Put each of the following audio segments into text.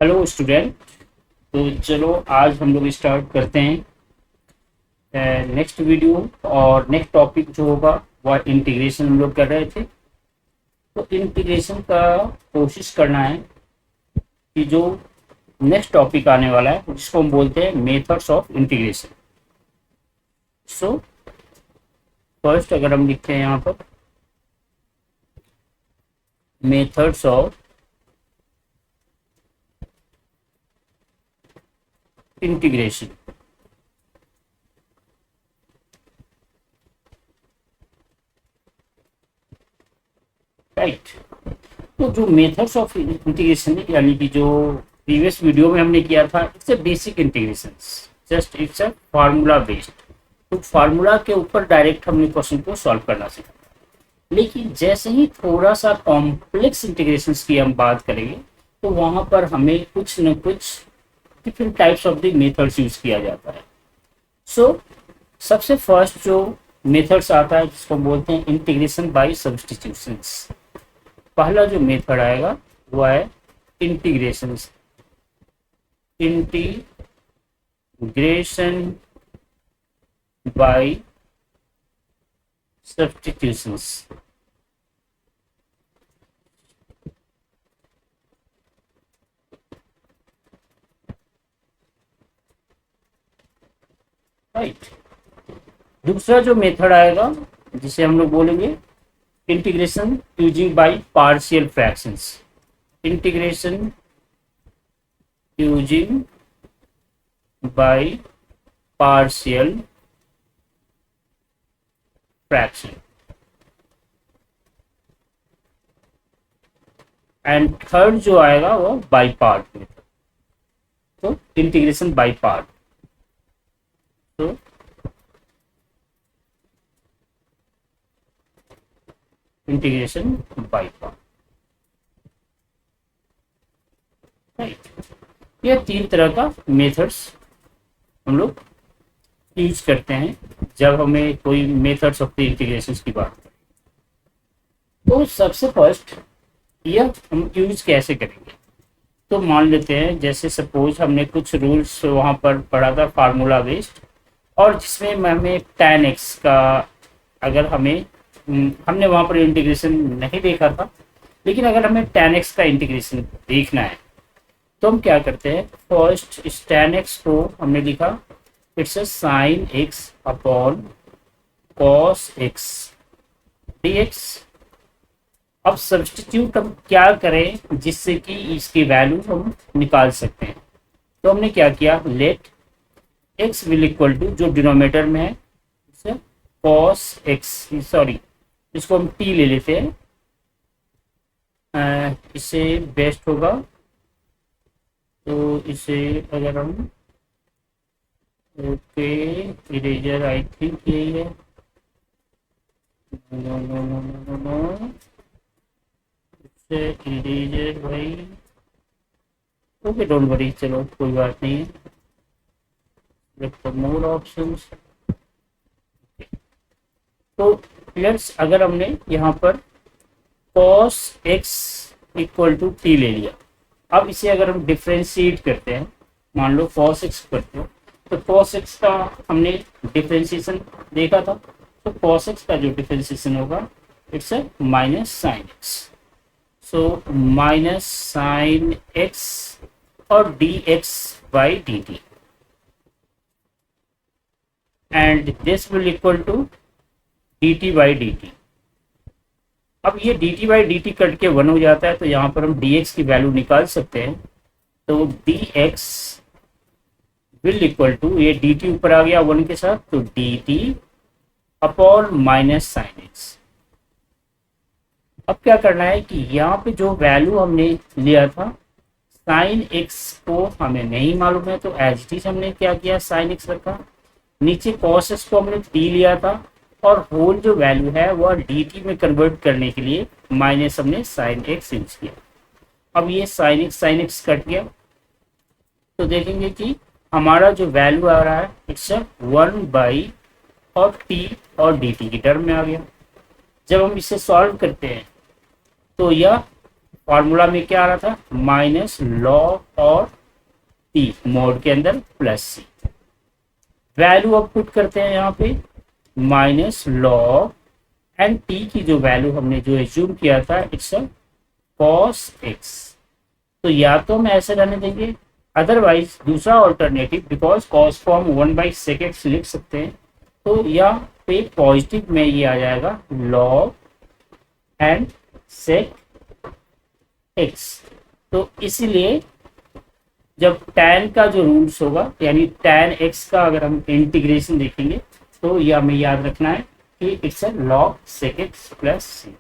Hello student. तो चलो आज हम लोग स्टार्ट करते हैं नेक्स्ट वीडियो। और नेक्स्ट टॉपिक जो होगा वह इंटीग्रेशन हम लोग कर रहे थे। तो इंटीग्रेशन का कोशिश करना है कि जो नेक्स्ट टॉपिक आने वाला है जिसको हम बोलते हैं methods of integration. So first अगर हम लिखते हैं यहाँ पर मेथड्स ऑफ इंटीग्रेशन, राइट। तो जो मेथड्स ऑफ इंटीग्रेशन है यानी कि जो प्रीवियस वीडियो में हमने किया था it's a basic integration, just it's a formula based. तो फार्मूला के ऊपर डायरेक्ट हमने क्वेश्चन को सॉल्व करना सीखा। लेकिन जैसे ही थोड़ा सा कॉम्प्लेक्स इंटीग्रेशंस की हम बात करेंगे तो वहां पर हमें कुछ न कुछ different types of the methods use किया जाता है। सो सबसे फर्स्ट जो मेथड्स आता है जिसको हम बोलते हैं इंटीग्रेशन बाय सब्स्टिट्यूशंस। पहला जो मेथड आएगा वो है integration integration by substitutions. Right. दूसरा जो मेथड आएगा जिसे हम लोग बोलेंगे integration using by partial fractions. Integration using by partial fraction. And third जो आएगा वो बाय पार्ट मेथड। तो इंटीग्रेशन बाय पार्ट। तो इंटीग्रेशन बाय पार्ट, राइट। ये तीन तरह का मेथड्स हम लोग यूज करते हैं जब हमें कोई मेथड्स ऑफ द इंटीग्रेशन की बात करें। तो सबसे फर्स्ट यह हम यूज कैसे करेंगे। तो मान लेते हैं जैसे सपोज हमने कुछ रूल्स वहाँ पर पढ़ा था फार्मूला बेस्ड, और जिसमें हमें tan x का अगर हमें हमने वहाँ पर इंटीग्रेशन नहीं देखा था, लेकिन अगर हमें tan x का इंटीग्रेशन देखना है तो हम क्या करते हैं, फर्स्ट इस tan x को हमने लिखा it's a sine x upon cos x dx। अब सब्स्टिट्यूट हम क्या करें जिससे कि इसकी वैल्यू हम निकाल सकते हैं। तो हमने क्या किया, let x will equal to जो डिनोमिनेटर में है कॉस x, सॉरी इसको हम t ले लेते हैं, इससे बेस्ट होगा। तो इसे अगर हम ओके इरेजर आई थिंक यही है, no no no no no eraser भाई, ओके डोंट वरी, चलो कोई बात नहीं है। More options. तो लेट्स अगर हमने यहाँ पर cos x equal to T ले लिया, अब इसे अगर हम डिफ्रेंशिएट करते हैं, मान लो cos x करते हो, तो cos x का हमने डिफ्रेंशिएशन देखा था। तो cos x का जो डिफ्रेंशिएशन होगा it's a minus sine x। So minus sine x और dx by dt, and this will equal to dt by dt। अब ये dt बाई dt कट के 1 हो जाता है, तो यहाँ पर हम dx की वैल्यू निकाल सकते हैं। तो dx विल इक्वल टू, ये dt ऊपर आ गया 1 के साथ, तो dt upon minus sine x। अब क्या करना है कि यहाँ पे जो वैल्यू हमने लिया था साइन x को हमें नहीं मालूम है, तो एज इट इज हमने क्या किया, साइन x रखा। नीचे cos x को हमने t लिया था, और होल जो वैल्यू है वह dt में कन्वर्ट करने के लिए माइनस हमने साइन x यूज किया। अब ये साइन x कट गया, तो देखेंगे कि हमारा जो वैल्यू आ रहा है इट्स 1 बाई और t और dt की टर्म में आ गया। जब हम इसे सॉल्व करते हैं तो यह फॉर्मूला में क्या आ रहा था, माइनस लॉग और टी मोड के अंदर प्लस सी। वैल्यू अब पुट करते हैं यहाँ पे, माइनस लॉग एंड टी की जो वैल्यू हमने जो एज्यूम किया था इट्स अ कॉस एक्स। तो या तो हम ऐसे रहने देंगे, अदरवाइज दूसरा ऑल्टरनेटिव, बिकॉज कॉस को हम 1/sec x लिख सकते हैं, तो या पे पॉजिटिव में ये आ जाएगा लॉग एंड सेक एक्स। तो इसीलिए जब tan का जो रूल्स होगा, यानी tan x का अगर हम इंटीग्रेशन देखेंगे तो ये हमें याद रखना है कि it's a log sec x plus C.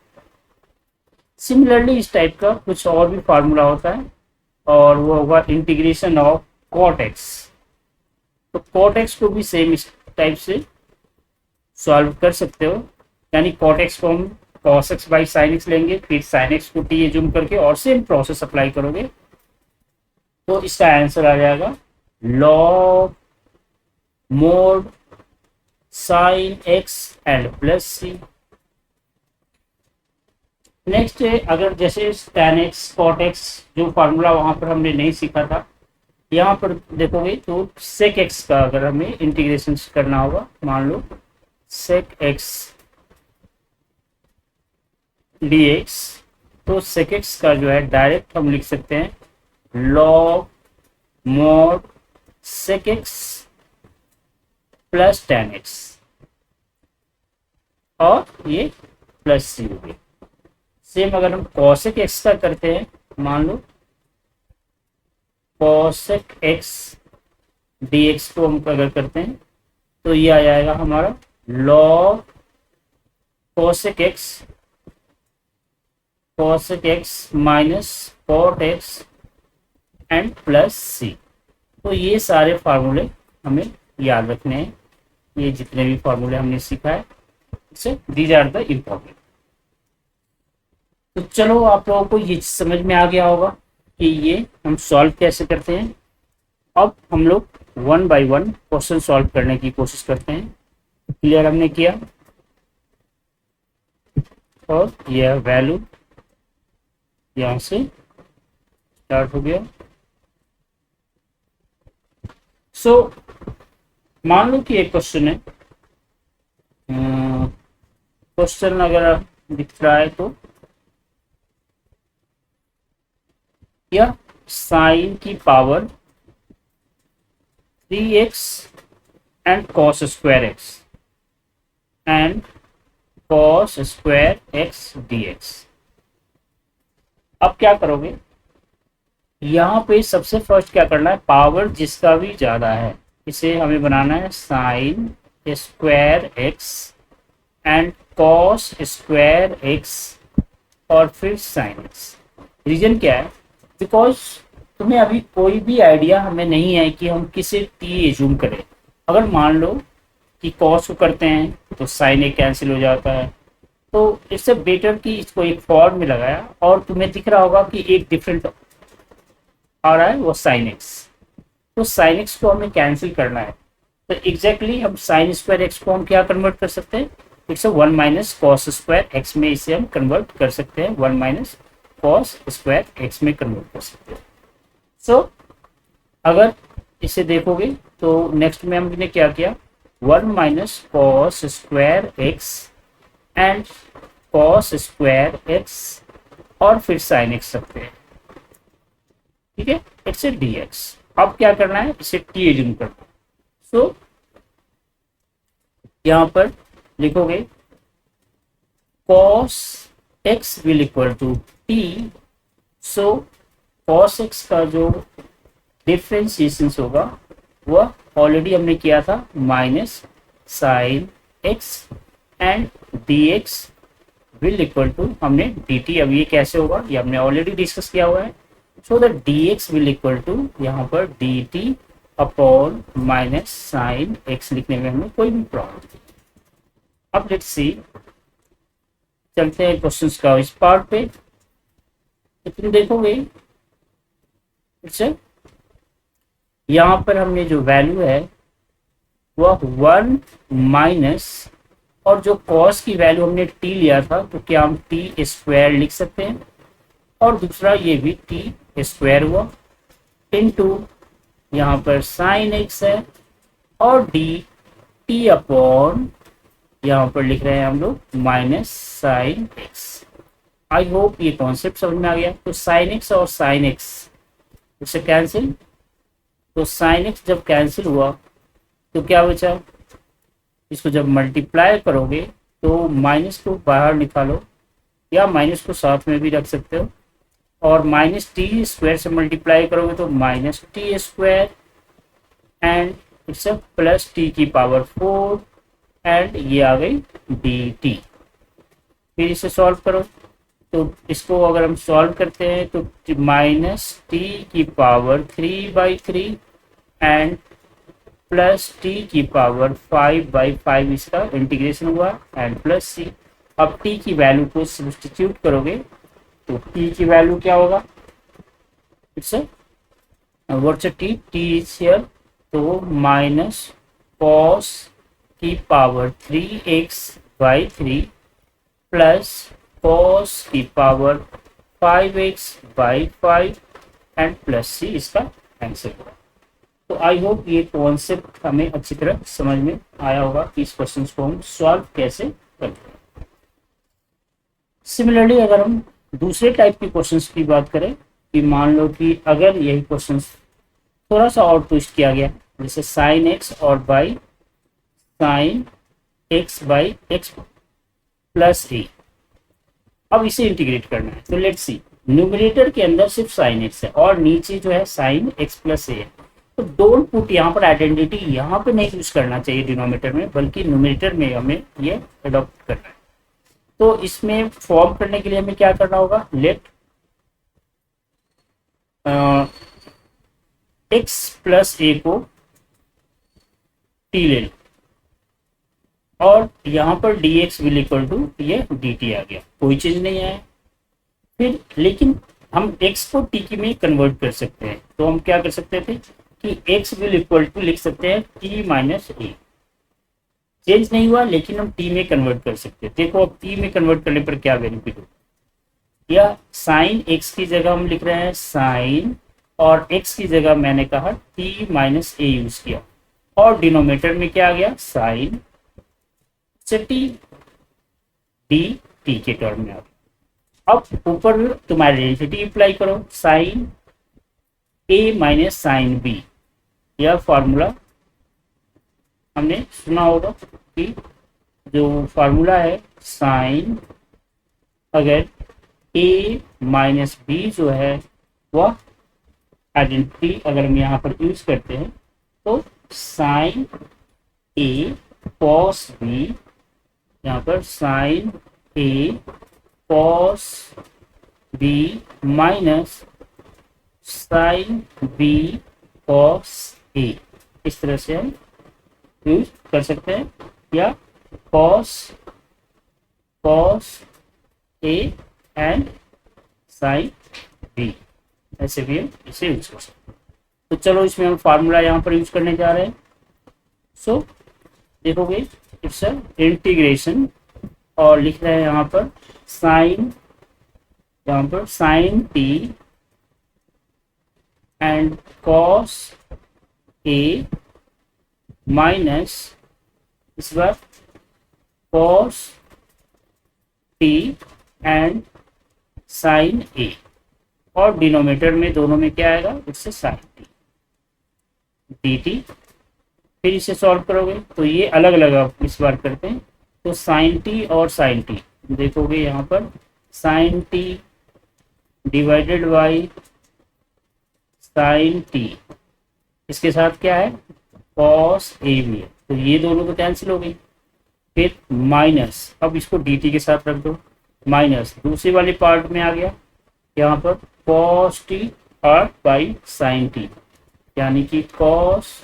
Similarly इस टाइप का कुछ और भी फार्मूला होता है और वो होगा इंटीग्रेशन ऑफ cot x। तो cot x को भी सेम इस टाइप से सॉल्व कर सकते हो, यानी cot x को हम cos x by sin x लेंगे, फिर sin x को t एज्यूम करके और सेम प्रोसेस अप्लाई करोगे तो इसका आंसर आ जाएगा log mod sin x and plus C. Next है, अगर जैसे tan x cot x जो फार्मूला वहां पर हमने नहीं सीखा था, यहाँ पर देखोगे तो sec x का अगर हमें इंटीग्रेशन करना होगा, मान लो sec x dx, तो sec x का जो है डायरेक्ट हम लिख सकते हैं log mode sec x plus tan x और ये प्लस सी हो गई। सेम अगर हम cosec x का करते हैं, मान लो cosec x dx को हम अगर करते हैं तो ये आ जाएगा हमारा log cosec x minus cot x and plus C. तो ये सारे फार्मूले हमें याद रखने हैं, ये जितने भी फार्मूले हमने सीखा है दीज आर द इम्पोर्टेंट। तो चलो आप लोगों को ये समझ में आ गया होगा कि ये हम सॉल्व कैसे करते हैं। अब हम लोग 1 by 1 क्वेश्चन सॉल्व करने की कोशिश करते हैं। क्लियर हमने किया और यह वैल्यू यहां से स्टार्ट हो गया। सो मान लो कि एक क्वेश्चन है, क्वेश्चन अगर दिख रहा है तो यह साइन की power 3x and cos square x and cos square x dx। अब क्या करोगे, यहाँ पे सबसे फर्स्ट क्या करना है, पावर जिसका भी ज्यादा है इसे हमें बनाना है sine square x and cos square x और फिर sin x। रीजन क्या है, बिकॉज तुम्हें अभी कोई भी आइडिया हमें नहीं है कि हम किसे t एज्यूम करें। अगर मान लो कि cos को करते हैं तो sin a कैंसिल हो जाता है, तो इससे बेटर कि इसको एक फॉर्म में लगाया और तुम्हें दिख रहा होगा कि एक डिफरेंट आ रहा है वो sin x। तो sin x को हमें कैंसिल करना है, तो एग्जैक्टली हम sin स्क्वायर x को हम क्या कन्वर्ट कर सकते हैं, it's 1 minus cos square x में इसे हम कन्वर्ट कर सकते हैं, 1 माइनस cos स्क्वायर x में कन्वर्ट कर सकते हैं। सो अगर इसे देखोगे तो नेक्स्ट में हमने क्या किया, 1 minus cos square x and cos square x और फिर sin x रखते हैं, ठीक है, इट्स dx। अब क्या करना है, इसे t एज्यूम करना है। सो यहां पर लिखोगे cos x will equal to t। So cos x का जो डिफ्रेंशिएशन होगा वह ऑलरेडी हमने किया था, minus sine x and dx will equal to हमने dt। अब ये कैसे होगा ये हमने ऑलरेडी डिस्कस किया हुआ है। So the dx will equal to यहाँ पर dt upon minus sine x लिखने में हमें कोई भी प्रॉब्लम नहीं। अब लेट्स सी, चलते हैं क्वेश्चंस का इस पार्ट पे। तो तुम देखोगे अच्छा यहाँ पर हमने जो वैल्यू है वह 1 माइनस, और जो cos की वैल्यू हमने t लिया था तो क्या हम t स्क्वायर लिख सकते हैं, और दूसरा ये भी टी स्क्वायर हुआ इनटू यहाँ पर साइन एक्स है और डी टी अपॉन यहाँ पर लिख रहे हैं हम लोग माइनस साइन एक्स। आई होप ये कॉन्सेप्ट समझ में आ गया। तो साइन एक्स और साइन एक्स इससे कैंसिल, तो साइन एक्स जब कैंसिल हुआ तो क्या बचा, इसको जब मल्टीप्लाई करोगे तो माइनस को बाहर निकालो या माइनस को साथ में भी रख सकते हो, और माइनस टी स्क्वायर से मल्टीप्लाई करोगे तो minus T square and it's plus T की पावर 4 एंड ये आ गई डी टी। फिर इसे सॉल्व करो, तो इसको अगर हम सॉल्व करते हैं तो माइनस टी की पावर 3/3 एंड प्लस टी की पावर 5/5 इसका इंटीग्रेशन हुआ एंड प्लस सी। अब टी की वैल्यू को सब्स्टिट्यूट करोगे तो टी की वैल्यू क्या होगा, it's what's T, T is here, तो माइनस कॉस की पावर 3x/3 प्लस कॉस की पावर 5x/5 एंड प्लस सी इसका आंसर होगा। तो आई होप ये कॉन्सेप्ट हमें अच्छी तरह समझ में आया होगा कि इस क्वेश्चन को हम सॉल्व कैसे करते हैं। सिमिलरली अगर हम दूसरे टाइप के क्वेश्चंस की बात करें कि मान लो कि अगर यही क्वेश्चंस थोड़ा सा और ट्विस्ट किया गया, जैसे साइन एक्स और बाई साइन x/x प्लस ए, अब इसे इंटीग्रेट करना है। तो लेट्स सी, न्यूमरेटर के अंदर सिर्फ साइन एक्स है और नीचे जो है साइन एक्स प्लस ए है, तो डोंट पुट यहाँ पर आइडेंटिटी यहाँ पे नहीं यूज करना चाहिए डिनोमिनेटर में, बल्कि न्यूमरेटर में हमें ये अडॉप्ट करना है। तो इसमें फॉर्म करने के लिए हमें क्या करना होगा, लेट एक्स प्लस ए को टी ले लो और यहाँ पर D x will equal to ये डी टी आ गया, कोई चीज नहीं आया। फिर लेकिन हम x को t की में कन्वर्ट कर सकते हैं, तो हम क्या कर सकते थे कि x विल इक्वल टू लिख सकते हैं t माइनस ए। चेंज नहीं हुआ लेकिन हम t में कन्वर्ट कर सकते हैं। देखो अब t में कन्वर्ट करने पर क्या बेनिफिट हो, या साइन x की जगह हम लिख रहे हैं साइन, और x की जगह मैंने कहा t माइनस ए यूज किया, और डिनोमिनेटर में क्या आ गया साइन से टी, डी टी के टर्म में आ गया। अब ऊपर तुम्हारी आइडेंटिटी अप्लाई करो, साइन ए माइनस साइन बी, यह फॉर्मूला हमने सुना होगा कि जो फॉर्मूला है साइन, अगर ए माइनस बी जो है वह आइडेंटिटी अगर हम यहाँ पर यूज करते हैं तो साइन ए कॉस बी, यहाँ पर sine A cos B minus sine B cos A, इस तरह से हम यूज कर सकते हैं, या cos A and sine B, ऐसे भी हम इसे यूज कर सकते हैं। तो चलो इसमें हम फार्मूला यहाँ पर यूज करने जा रहे हैं। सो देखोगे इट्स इंटीग्रेशन, और लिख रहे हैं यहाँ पर साइन, यहाँ पर sine T and cos A minus इस बार cos T and sine A, और डिनोमिनेटर में दोनों में क्या आएगा, इससे साइन टी डी टी। फिर इसे सॉल्व करोगे तो ये अलग अलग आप इस बार करते हैं, तो साइन टी और साइन टी देखोगे यहाँ पर sine T divided by sine T, इसके साथ क्या है कॉस ए भी है, तो ये दोनों तो कैंसिल हो गई। फिर माइनस, अब इसको डी टी के साथ रख दो, माइनस दूसरे वाले पार्ट में आ गया यहाँ पर कॉस टी और बाई साइन टी, यानी कि cos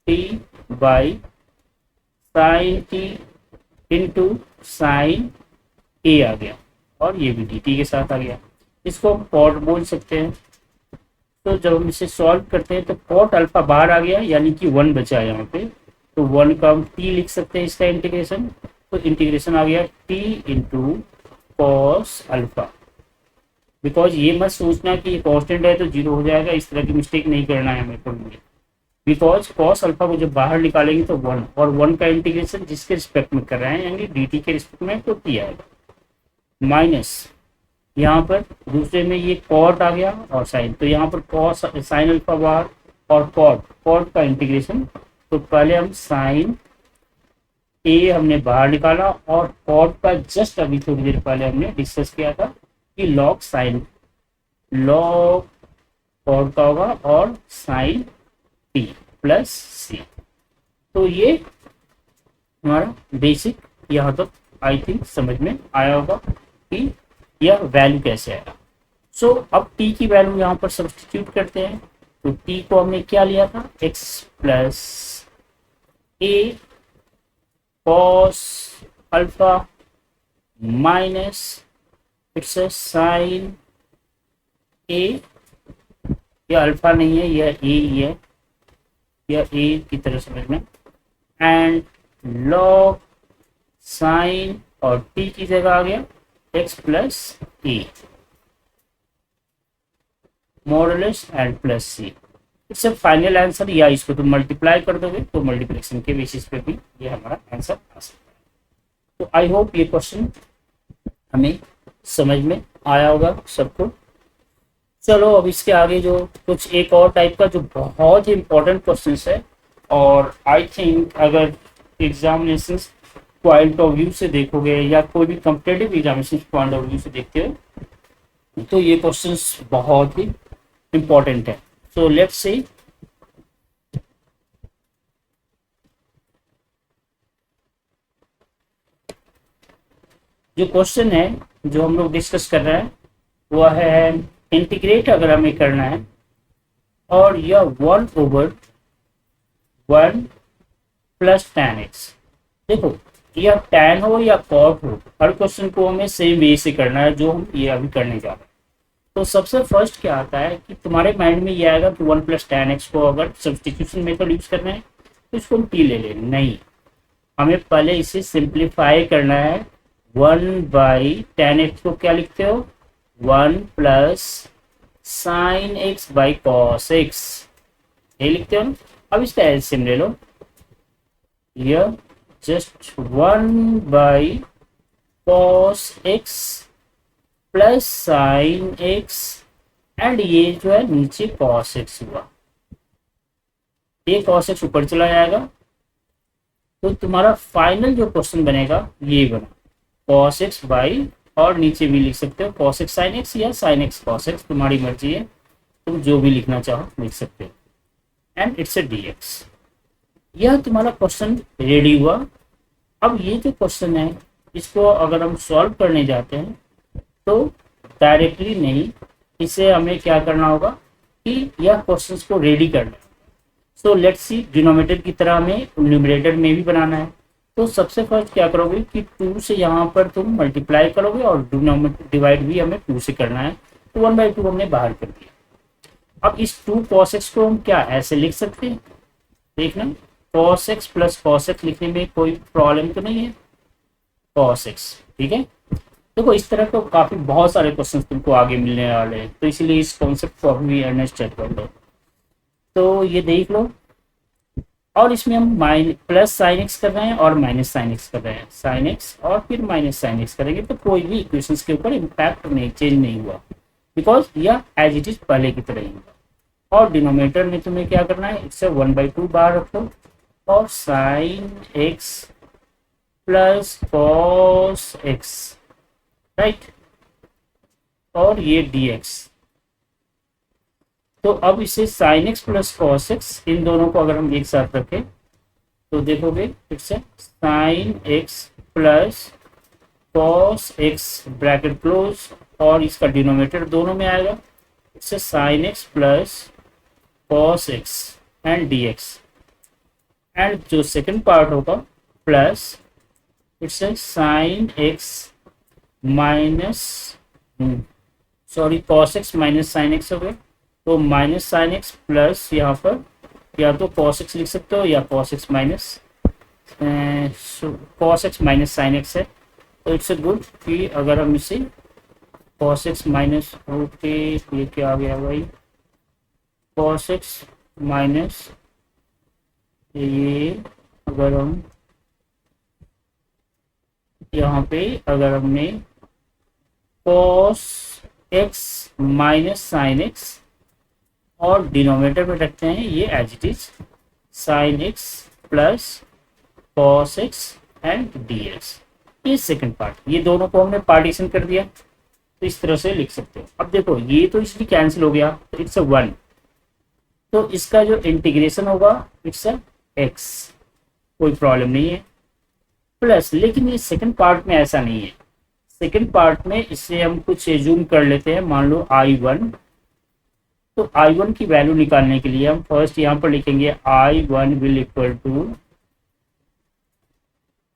T by sine T into sine A आ गया, और ये भी डी टी के साथ आ गया। इसको हम कॉट बोल सकते हैं। तो जब हम इसे सॉल्व करते हैं तो कॉट अल्फा बाहर आ गया, यानी कि 1 बचा यहाँ पे, तो 1 का हम टी लिख सकते हैं इसका इंटीग्रेशन, तो इंटीग्रेशन आ गया T into cos alpha because ये मत सोचना कि ये कांस्टेंट है तो जीरो हो जाएगा, इस तरह की मिस्टेक नहीं करना है हमें कोई। बिकॉज कॉस अल्फा को जब बाहर निकालेंगे तो वन, और वन का इंटीग्रेशन जिसके रिस्पेक्ट में कर रहे हैं यानी डी टी के रिस्पेक्ट में तो टी आएगा, माइनस यहाँ पर दूसरे में ये कॉट आ गया और साइन, तो यहाँ पर कॉस साइन अल्फा बाहर और कॉट, कॉट का इंटीग्रेशन, तो पहले हम साइन ए हमने बाहर निकाला और कॉट का जस्ट अभी थोड़ी देर पहले हमने डिस्कस किया था कि लॉग साइन, लॉग कॉट का होगा और साइन टी प्लस सी। तो ये हमारा बेसिक यहाँ तक आई थिंक समझ में आया होगा कि यह वैल्यू कैसे आएगा। सो अब t की वैल्यू यहाँ पर सब्स्टिट्यूट करते हैं, तो t को हमने क्या लिया था, x plus A cos alpha minus it's sine A, यह अल्फा नहीं है, यह ए ही है, यह ए की तरह समझना, एंड लॉग साइन और t की जगह आ गया x plus A modulus and plus C. It's a final answer, या इसको तुम मल्टीप्लाई कर दोगे तो मल्टीप्लिकेशन के बेसिस पे भी ये हमारा आंसर आ सकता है। तो आई होप ये क्वेश्चन हमें समझ में आया होगा सबको। चलो अब इसके आगे जो कुछ एक और टाइप का जो बहुत ही इंपॉर्टेंट क्वेश्चन है, और आई थिंक अगर एग्जामिनेशन पॉइंट ऑफ व्यू से देखोगे या कोई भी competitive examination point of view से देखते हो तो ये क्वेश्चंस बहुत ही इंपॉर्टेंट है। सो लेट्स सी, जो क्वेश्चन है जो हम लोग डिस्कस कर रहे हैं वह है इंटीग्रेट अगर हमें करना है और यह 1/1 प्लस tan x। देखो यह tan हो या cot हो, हर क्वेश्चन को हमें सेम वे से करना है जो हम ये अभी करने जा रहे हैं। तो सबसे फर्स्ट क्या आता है कि तुम्हारे माइंड में ये आएगा कि 1 प्लस tan x को अगर सब्स्टिट्यूशन मेथड यूज करना है तो इसको हम t ले लें, नहीं, हमें पहले इसे सिंप्लीफाई करना है। 1/tan x को क्या लिखते हो, 1 plus sine x by cos x, ये लिखते हो। अब इसका एलसीएम ले लो, यह just 1 cos x plus sine x and ये जो है नीचे cos x हुआ, ये cos x ऊपर चला जाएगा, तो तुम्हारा फाइनल जो क्वेश्चन बनेगा ये बना cos x बाई, और नीचे भी लिख सकते हो cos x sin x या sin x cos x, तुम्हारी मर्जी है, तुम जो भी लिखना चाहो लिख सकते हो, एंड इट्स ए dx। यह तुम्हारा क्वेश्चन रेडी हुआ। अब ये जो क्वेश्चन है इसको अगर हम सॉल्व करने जाते हैं तो डायरेक्टली नहीं, इसे हमें क्या करना होगा कि यह क्वेश्चंस को रेडी करना है। सो लेट्स सी, डिनोमिनेटर की तरह हमें न्यूमरेटर में भी बनाना है। तो सबसे फर्स्ट क्या करोगे कि 2 से यहाँ पर तुम मल्टीप्लाई करोगे और डिवाइड भी हमें 2 से करना है, तो 1/2 हमने बाहर कर दिया। अब इस 2 cos x को हम क्या ऐसे लिख सकते हैं, देखना cos x plus cos x लिखने में कोई प्रॉब्लम तो नहीं है, cos x, ठीक है। देखो इस तरह को काफी बहुत सारे क्वेश्चन तुमको आगे मिलने वाले हैं, तो इसलिए इस कॉन्सेप्ट को अभी अंडरस्टैंड कर लो। तो ये देख लो, और इसमें हम प्लस साइन एक्स कर रहे हैं और माइनस साइन एक्स कर रहे हैं, साइन एक्स और फिर माइनस साइन एक्स करेंगे तो कोई भी इक्वेशंस के ऊपर इम्पैक्ट नहीं, चेंज नहीं हुआ, बिकॉज यह एज इट इज पहले की तरह ही हुआ। और डिनोमिनेटर में तुम्हें क्या करना है, इससे 1/2 बाहर रखो और sine x plus cos x, right, और ये dx। तो अब इसे sin x plus cos x, इन दोनों को अगर हम एक साथ रखें तो देखोगे फिर से sin x plus cos x bracket close, और इसका डिनोमिनेटर दोनों में आएगा, इससे sin x plus cos x and dx, and जो सेकंड पार्ट होगा प्लस इससे sin x minus cos x minus sine x हो गए, तो माइनस साइन एक्स प्लस यहाँ पर या तो कॉस एक्स लिख सकते हो या cos x minus sine x है। तो इट्स ए गुड कि अगर हम इसे cos x माइनस, ओके ये क्या आ गया भाई, cos x माइनस ये, अगर हम यहाँ पे अगर हमने cos x minus sine x और डिनोमिनेटर में रखते हैं ये as it is sine x plus cos x and dx, ये सेकंड पार्ट, ये दोनों को हमने पार्टीशन कर दिया तो इस तरह से लिख सकते हो। अब देखो ये तो इसलिए कैंसिल हो गया तो इट्स अ 1, तो इसका जो इंटीग्रेशन होगा इट्स अ x, कोई प्रॉब्लम नहीं है प्लस, लेकिन ये सेकंड पार्ट में ऐसा नहीं है। सेकंड पार्ट में इससे हम कुछ एज्यूम कर लेते हैं, मान लो I1, तो I1 की वैल्यू निकालने के लिए हम फर्स्ट यहाँ पर लिखेंगे I1 will equal to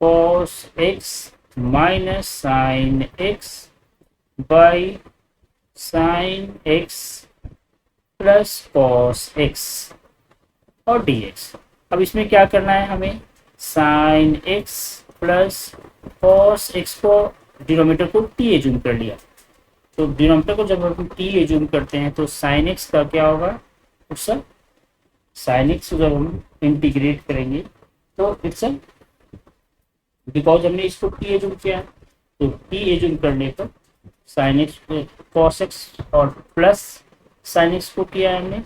cos x minus sine x by sine x plus cos x और dx। अब इसमें क्या करना है हमें, sine x plus cos x को डिनोमिनेटर को t एज्यूम कर लिया, तो डिनोमिनेटर को जब हम t एज्यूम करते हैं तो साइन x का क्या होगा, उसका साइन x जब हम इंटीग्रेट करेंगे तो इट्स बिकॉज हमने इसको t एज्यूम किया तो t एज्यूम करने पर साइन x cos x और प्लस साइन x को किया हमने,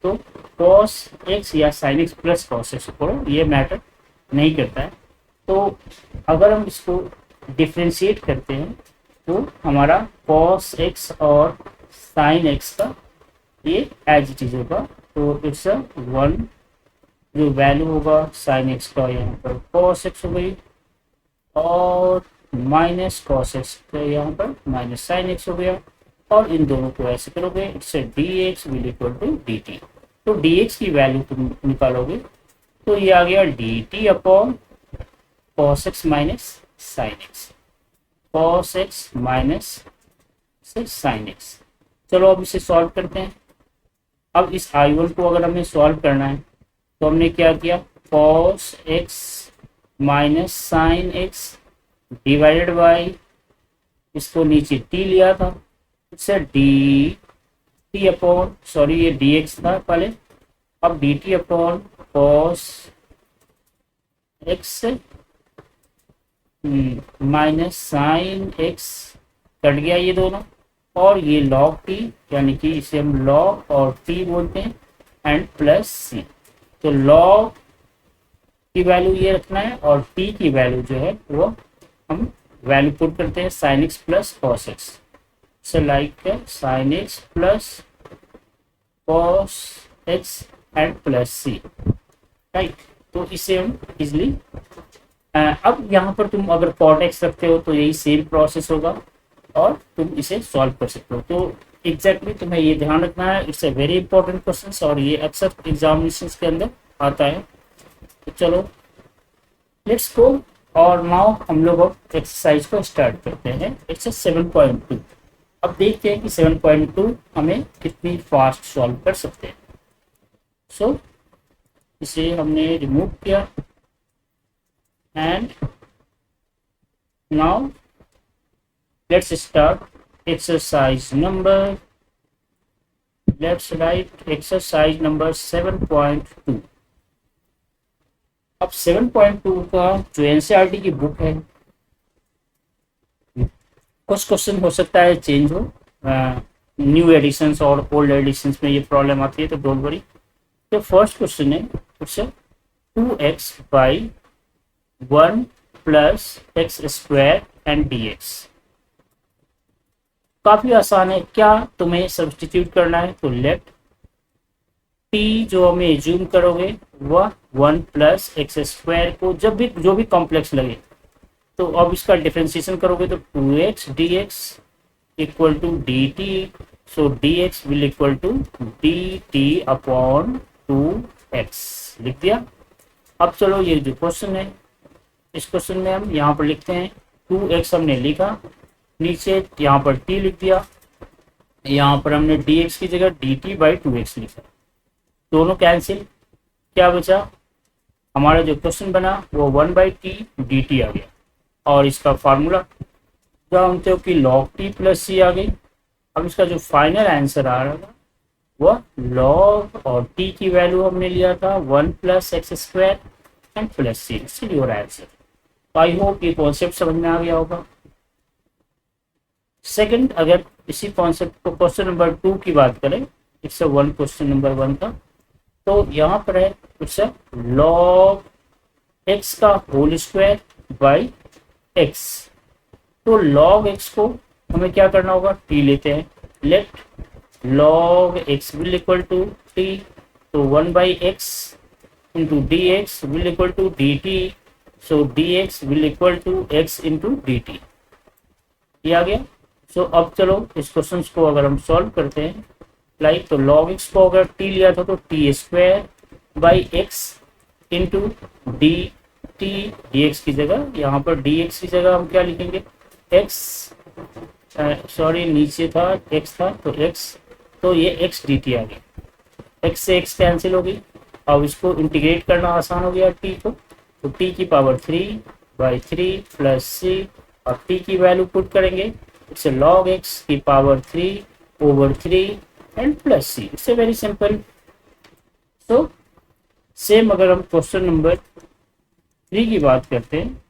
तो cos x या sine x plus cos x को ये मैटर नहीं करता है। तो अगर हम इसको डिफ्रेंशिएट करते हैं तो हमारा cos x और sin x का ये एज इट इज होगा, तो इट्स 1, जो वैल्यू होगा sin x का यहाँ पर cos x हो गई और माइनस cos x का यहाँ पर माइनस sin x हो गया, और इन दोनों को ऐसे करोगे it's dx will equal to dt, तो dx की वैल्यू तुम निकालोगे तो ये आ गया dt upon cos x minus sin x, cos x minus sin x। चलो अब इसे सॉल्व करते हैं। अब इस I1 को अगर हमें सॉल्व करना है तो हमने क्या किया, cos x minus sin x divided by, इसको नीचे t लिया था, इससे dt अपॉन, सॉरी ये dx था पहले, अब dt upon cos x minus sine x cut गया ये दोनों, और ये log t, यानी कि इसे हम log और t बोलते हैं, एंड प्लस c, तो log की वैल्यू ये रखना है और t की वैल्यू जो है वो हम वैल्यू पुट करते हैं sine x plus cos x, से like sine x plus cos x and plus c, right. तो इसे हम इजली, अब यहाँ पर तुम अगर cot x रखते हो तो यही सेम प्रोसेस होगा और तुम इसे सॉल्व कर सकते हो। तो एग्जैक्टली तुम्हें ये ध्यान रखना है, it's a very important question और ये अक्सर एग्जामिनेशन के अंदर आता है। तो चलो लेट्स गो, और नाउ हम लोग अब एक्सरसाइज को स्टार्ट करते हैं। एक्सरसाइज 7.2, अब देखते हैं कि 7.2 हमें कितनी फास्ट सॉल्व कर सकते हैं। सो इसे हमने रिमूव किया and now let's start exercise number, let's write exercise number 7.2। अब 7.2 का जो एनसीईआरटी की बुक है, कुछ क्वेश्चन हो सकता है चेंज हो, न्यू एडिशंस और ओल्ड एडिशंस में ये प्रॉब्लम आती है, तो डोंट वरी। तो फर्स्ट क्वेश्चन है उससे 2x by 1 plus x square and dx। काफी आसान है, क्या तुम्हें सब्स्टिट्यूट करना है, तो लेट t जो हमें एज्यूम करोगे वह 1 प्लस एक्स स्क्वायर को जब भी जो भी कॉम्प्लेक्स लगे, तो अब इसका डिफरेंशिएशन करोगे तो 2x dx equal to dt, so dx will equal to dt upon 2x, लिख दिया। अब चलो ये जो क्वेश्चन है, इस क्वेश्चन में हम यहाँ पर लिखते हैं 2x हमने लिखा, नीचे यहाँ पर t लिख दिया, यहाँ पर हमने dx की जगह dt बाई 2x लिखा, दोनों कैंसिल, क्या बचा हमारा जो क्वेश्चन बना वो 1 बाई टी dt आ गया, और इसका फार्मूला जानते हो कि log t प्लस c आ गई, अब इसका जो फाइनल आंसर आ रहा था वह लॉग और टी की वैल्यू हमने लिया था 1+x² एंड +c, इसीलिए हो रहा है आंसर। तो आई होप ये कॉन्सेप्ट समझ में आ गया होगा। सेकंड, अगर इसी कॉन्सेप्ट को क्वेश्चन नंबर 2 की बात करें, इट्स वन क्वेश्चन नंबर 1 का, तो यहाँ पर है इट्स लॉग x का होल स्क्वायर बाई x। तो log x को हमें क्या करना होगा, t लेते हैं, let log x will equal to t, तो 1/x into D x will equal to D T, so D x will equal to x into D T, ये आ गया। सो अब चलो इस क्वेश्चन को अगर हम सॉल्व करते हैं लाइक, तो log x को अगर t लिया था तो t² by x into D T, D x की जगह, यहाँ पर डी एक्स की जगह हम क्या लिखेंगे, x, सॉरी नीचे था x था तो x, तो ये x डी टी आ गया, x से x कैंसिल हो गई। अब इसको इंटीग्रेट करना आसान हो गया t को, तो t की पावर 3/3 प्लस c, और t की वैल्यू पुट करेंगे, इट्स log x की power 3/3 and plus c, it's very simple. So same अगर हम क्वेश्चन नंबर 3 की बात करते हैं,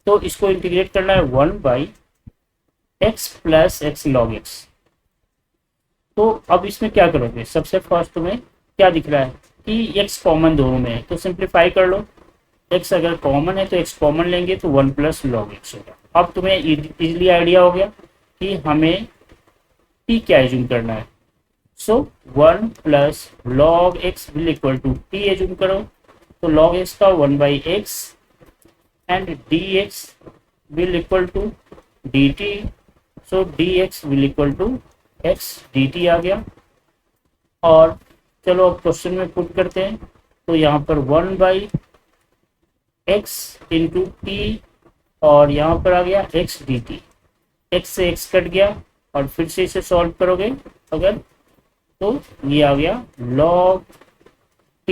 तो इसको इंटीग्रेट करना है 1/x plus x log x। तो अब इसमें क्या करोगे, सबसे फर्स्ट तुम्हें क्या दिख रहा है कि x कॉमन दोनों में है, तो सिंप्लीफाई कर लो। x अगर कॉमन है तो x कॉमन लेंगे तो 1+ log x होगा। अब तुम्हें इजीली आइडिया हो गया कि हमें t क्या एज्यूम करना है। So 1+ log x will equal to t assume करो, तो log x का 1/x and dx will equal to dt, so dx will equal to x dt आ गया। और चलो अब क्वेश्चन में पुट करते हैं, तो यहाँ पर 1/x इंटू टी, और यहाँ पर आ गया x dt, x से x कट गया, और फिर से इसे सॉल्व करोगे अगर, तो ये आ गया log t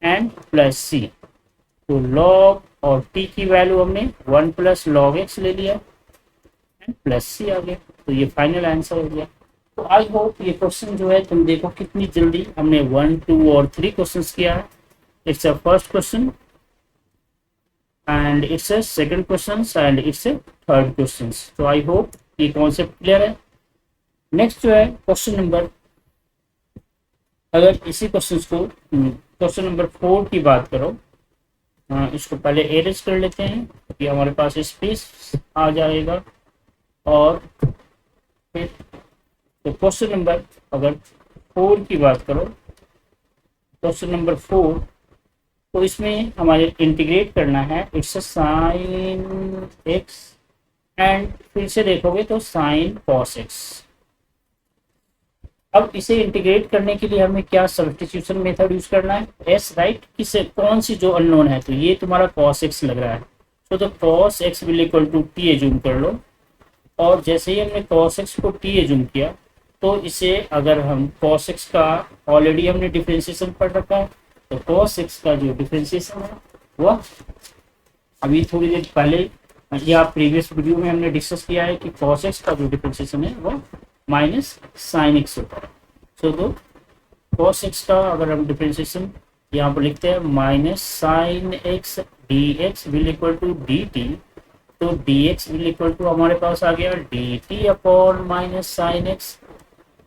and plus c। तो log और t की वैल्यू हमने 1+ log x ले लिया एंड प्लस c आ गया, तो ये फाइनल आंसर हो गया। तो आई होप ये क्वेश्चन जो है, तुम देखो कितनी जल्दी हमने 1, 2 और 3 क्वेश्चंस किया है। It's a first question and it's a second question and it's a third question. तो आई होप ये कॉन्सेप्ट क्लियर है। नेक्स्ट जो है क्वेश्चन नंबर, अगर इसी क्वेश्चन को क्वेश्चन नंबर 4 की बात करो, इसको पहले एरेज कर लेते हैं कि हमारे पास स्पेस आ जाएगा। और फिर तो क्वेश्चन नंबर अगर 4 की बात करो, क्वेश्चन नंबर 4, तो इसमें हमारे इंटीग्रेट करना है, इट्स साइन x एंड फिर से देखोगे तो साइन cos x। अब इसे इंटीग्रेट करने के लिए हमें क्या सब्स्टिट्यूशन मेथड यूज करना है, s राइट, किसे कौन सी जो अननोन है, तो ये तुम्हारा cos x लग रहा है, तो cos x will equal to t assume कर लो। और जैसे ही हमने cos x को t एज्यूम किया, तो इसे अगर हम cos x का ऑलरेडी हमने डिफरेंशिएशन पढ़ रखा है, तो cos x का जो डिफरेंशिएशन है वह अभी थोड़ी देर पहले या प्रीवियस वीडियो में हमने डिस्कस किया है कि cos x का जो डिफरेंशिएशन है वह माइनस साइन एक्स होता है। सो तो cos x का अगर हम डिफरेंशिएशन यहाँ पर लिखते हैं, minus sine x d x will equal to D t, तो d x will equal to हमारे पास आ गया d t upon minus sine x.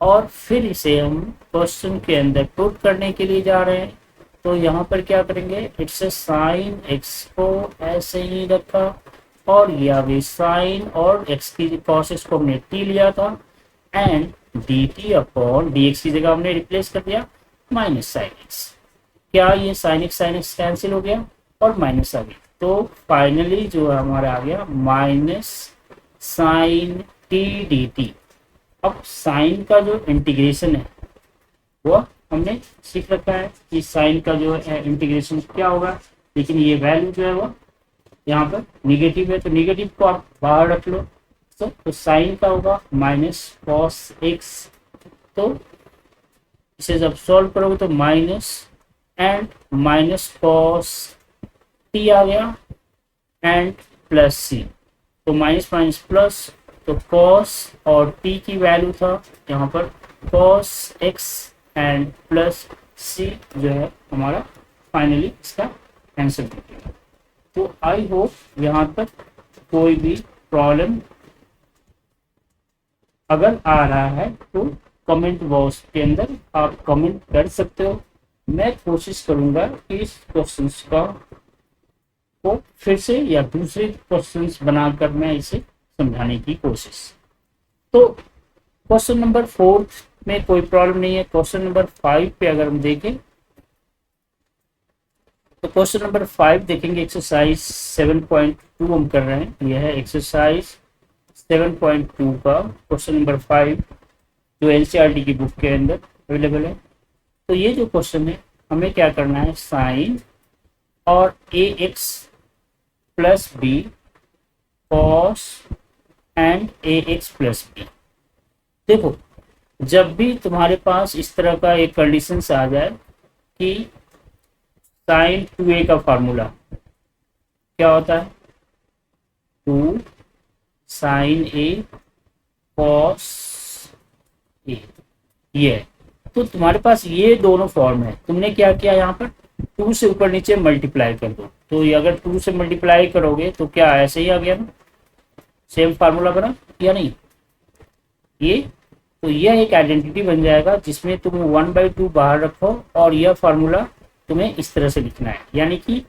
और फिर इसे हम क्वेश्चन के अंदर पुट करने के लिए जा रहे हैं, तो यहाँ पर क्या करेंगे, इट्स साइन एक्स को ऐसे ही रखा, और ये आगे साइन और एक्स की cos x को हमने t लिया था, and D t upon D x की जगह हमने रिप्लेस कर दिया माइनस साइन एक्स। क्या ये साइन एक्स कैंसिल हो गया और माइनस आ गया, तो फाइनली जो हमारा आ गया minus sine T D T. अब साइन का जो इंटीग्रेशन है वह हमने सीख रखा है कि साइन का जो है इंटीग्रेशन क्या होगा, लेकिन ये वैल्यू जो है वो यहाँ पर निगेटिव है, तो निगेटिव को आप बाहर रख लो। तो साइन का होगा माइनस cos x, तो इसे जब सॉल्व करोगे तो minus and minus cos t आ गया एंड प्लस c, तो माइनस माइनस प्लस तो cos और t की वैल्यू था यहाँ पर cos x and plus c जो है हमारा फाइनली इसका आंसर निकलेगा। तो आई होप यहाँ तक कोई भी प्रॉब्लम अगर आ रहा है तो कमेंट बॉक्स के अंदर आप कमेंट कर सकते हो। मैं कोशिश करूंगा कि इस क्वेश्चंस का को फिर से या दूसरे क्वेश्चंस बनाकर मैं इसे समझाने की कोशिश। तो क्वेश्चन नंबर 4 में कोई प्रॉब्लम नहीं है। क्वेश्चन नंबर 5 पे अगर हम देखें तो क्वेश्चन नंबर 5 देखेंगे, एक्सरसाइज 7.2 हम कर रहे हैं। यह है एक्सरसाइज 7.2 का क्वेश्चन नंबर 5 जो एनसीईआरटी की बुक के अंदर अवेलेबल है। तो ये जो क्वेश्चन है हमें क्या करना है, साइन और A x plus B cos and A x plus B. देखो जब भी तुम्हारे पास इस तरह का एक कंडीशन आ जाए कि साइन 2a का फार्मूला क्या होता है, 2 साइन ए कॉस ए, ये तो तुम्हारे पास ये दोनों फॉर्म है। तुमने क्या किया, यहाँ पर 2 से ऊपर नीचे मल्टीप्लाई कर दो। तो ये अगर 2 से मल्टीप्लाई करोगे तो क्या ऐसे ही आ गया ना, सेम फार्मूला बना या नहीं। ये तो यह एक आइडेंटिटी बन जाएगा जिसमें तुम 1/2 बाहर रखो और यह फार्मूला तुम्हें इस तरह से लिखना है, यानी कि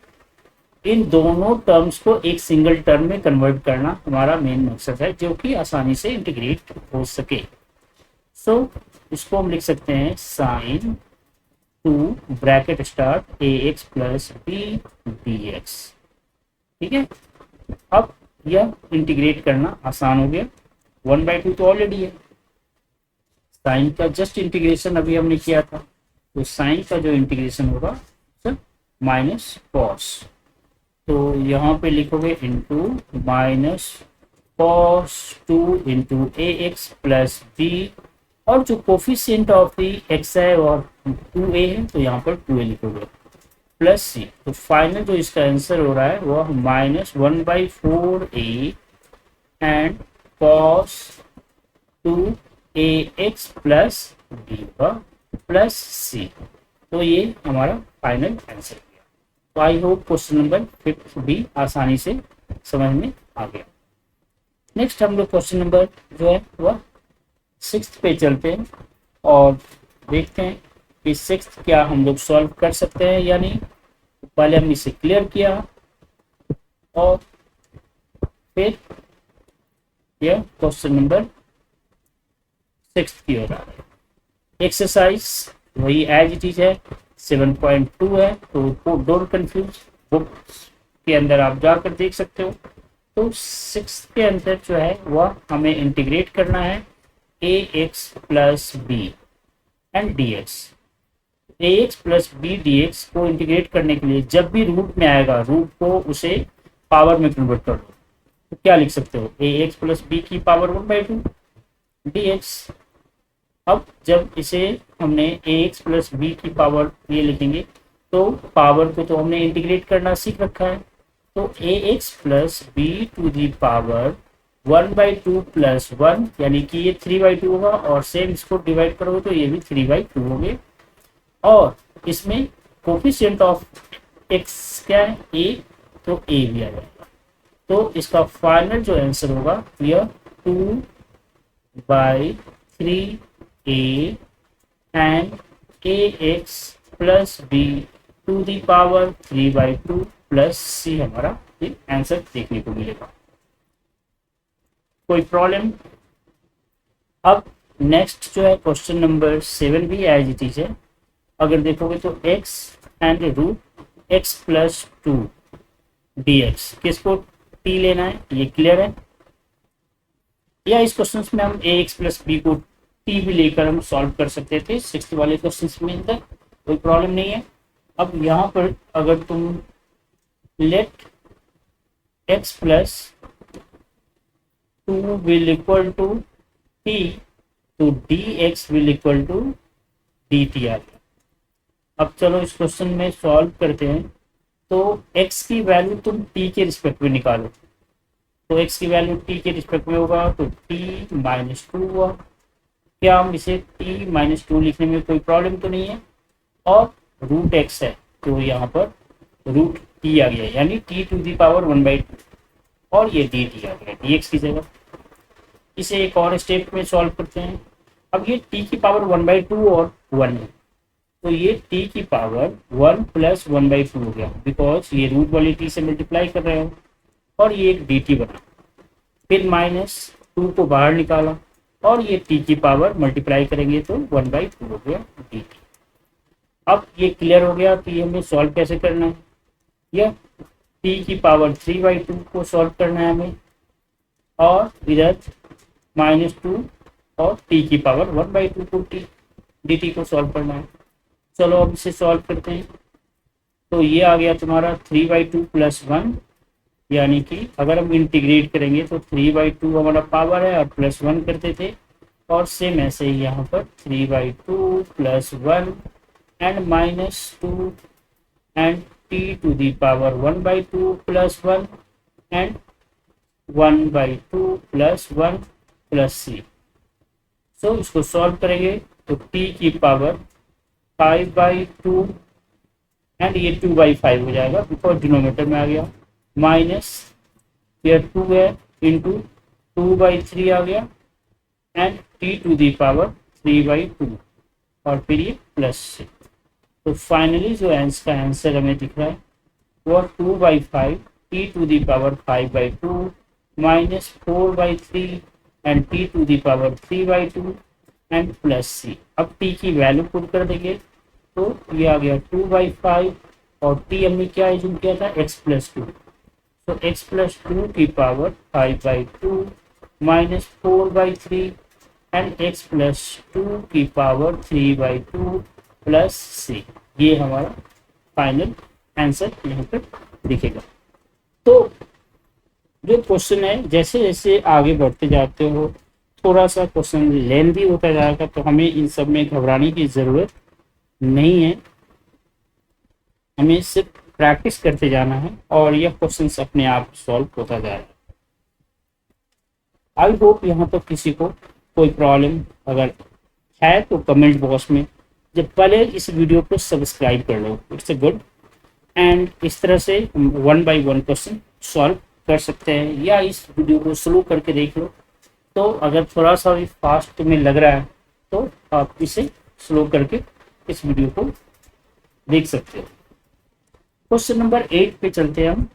इन दोनों टर्म्स को एक सिंगल टर्म में कन्वर्ट करना हमारा मेन मकसद है, जो कि आसानी से इंटीग्रेट हो सके। सो इसको हम लिख सकते हैं sine 2 bracket start A x plus B d x. ठीक है, अब यह इंटीग्रेट करना आसान हो गया। 1/2 तो ऑलरेडी है, साइन का जस्ट इंटीग्रेशन अभी हमने किया था, तो साइन का जो इंटीग्रेशन होगा माइनस कॉस। तो यहाँ पे लिखोगे इंटू माइनस कॉस 2 इंटू ए एक्स प्लस बी, और जो कोफिशिएंट ऑफ दी एक्स है वह 2a है, तो यहाँ पर 2a लिखोगे प्लस सी। तो फाइनल जो इसका आंसर हो रहा है वह minus 1/4a and cos 2ax plus b का प्लस सी। तो ये हमारा फाइनल आंसर गया। तो आई होप क्वेश्चन नंबर 5 भी आसानी से समझ में आ गया। नेक्स्ट हम लोग क्वेश्चन नंबर जो है वह 6 पे चलते हैं और देखते हैं कि 6 क्या हम लोग सॉल्व कर सकते हैं या नहीं। पहले हमने इसे क्लियर किया और फिर यह क्वेश्चन नंबर 6 की ओर आ रहा है। एक्सरसाइज वही एज इट इज है, 7.2 है, तो डोंट कंफ्यूज, बुक के अंदर आप जाकर देख सकते हो। तो 6 के अंदर जो है वह हमें इंटीग्रेट करना है A x plus B and d x. A x plus B d x को इंटीग्रेट करने के लिए जब भी रूट में आएगा, रूट को उसे पावर में कन्वर्ट कर दो। तो क्या लिख सकते हो, ए एक्स प्लस बी की पावर 1/2 डी एक्स। अब जब इसे हमने ए एक्स प्लस बी की पावर ये लिखेंगे, तो पावर को तो हमने इंटीग्रेट करना सीख रखा है। तो A x plus B to the power 1/2 plus 1, यानी कि ये 3/2 होगा, और सेम इसको डिवाइड करोगे तो ये भी 3/2 हो गए। और इसमें कोफिशिएंट ऑफ एक्स क्या है, ए, तो ए भी आ जाएगा। तो इसका फाइनल जो आंसर होगा यह 2/3a and A x plus B to the power 3/2 plus C हमारा आंसर देखने को मिलेगा। कोई प्रॉब्लम। अब नेक्स्ट जो है क्वेश्चन नंबर 7 भी एज इट इज है। अगर देखोगे तो x and root x plus 2 dx, किसको t लेना है ये क्लियर है, या इस क्वेश्चन में हम ax प्लस b को t भी लेकर हम सॉल्व कर सकते थे 6th वाले क्वेश्चन में अंदर, कोई प्रॉब्लम नहीं है। अब यहाँ पर अगर तुम let x plus 2 will equal to t, तो dx will equal to dt आ गया। अब चलो इस क्वेश्चन में सॉल्व करते हैं। तो x की वैल्यू तुम t के रिस्पेक्ट में निकालो, तो x की वैल्यू t के रिस्पेक्ट में होगा तो t-2 हुआ। क्या हम इसे t-2 लिखने में कोई प्रॉब्लम तो नहीं है? और रूट एक्स है तो यहाँ पर रूट टी आ गया, यानी t⁻1/2 और ये dt आ गया dx की जगह। इसे एक और स्टेप में सॉल्व करते हैं। अब ये t⁻1/2 और 1 है, तो ये t⁻1 + 1/2 हो गया, बिकॉज ये रूट वाली t से मल्टीप्लाई कर रहे हो और ये एक dt बना। फिर -2 को बाहर निकाला और ये t की पावर मल्टीप्लाई करेंगे तो 1/2 हो गया dt। अब ये क्लियर हो गया कि हमें सॉल्व कैसे करना है। यह t⁻3/2 को सॉल्व करना है हमें, और इधर -2 और t⁻1/2 को dt को सॉल्व करना है। चलो अब इसे सॉल्व करते हैं। तो ये आ गया तुम्हारा 3/2 + 1, यानी कि अगर हम इंटीग्रेट करेंगे तो 3/2 हमारा पावर है और +1 करते थे, और सेम ऐसे ही यहाँ पर 3/2 + 1 and -2 and t⁻1/2 + 1 and 1/2 + 1 + c। सो इसको सॉल्व करेंगे तो t की पावर 5/2 एंड ये 2/5 हो जाएगा, बिकॉज डिनोमिनेटर में आ गया, माइनस ये 2 है इंटू 2/3 आ गया एंड t⁻3/2 और फिर ये प्लस से। तो फाइनली जो आंसर हमें दिख रहा है वो 2/5 t⁻5/2 minus 4/3 and t⁻3/2 and plus C. अब t की वैल्यू पुट कर देंगे तो ये आ गया 2/5 और t हमने क्या एज्यूम किया था x + 2, तो x + 2 की पावर 5/2 माइनस 4/3 एंड x + 2 की पावर 3/2 प्लस c। ये हमारा फाइनल आंसर यहाँ पर दिखेगा। तो जो क्वेश्चन है जैसे जैसे आगे बढ़ते जाते हो थोड़ा सा क्वेश्चन लेंथी होता जाएगा, तो हमें इन सब में घबराने की ज़रूरत नहीं है। हमें सिर्फ प्रैक्टिस करते जाना है और यह क्वेश्चन अपने आप सॉल्व होता जाएगा। आई होप यहाँ तो किसी को कोई प्रॉब्लम अगर है तो कमेंट बॉक्स में, जब पहले इस वीडियो को सब्सक्राइब कर लो, इट्स अ गुड। एंड इस तरह से 1 बाय 1 क्वेश्चन सॉल्व कर सकते हैं, या इस वीडियो को स्लो करके देख लो। तो अगर थोड़ा सा भी फास्ट में लग रहा है तो आप इसे स्लो करके इस वीडियो को देख सकते हो। क्वेश्चन नंबर 8 पे चलते हैं हम।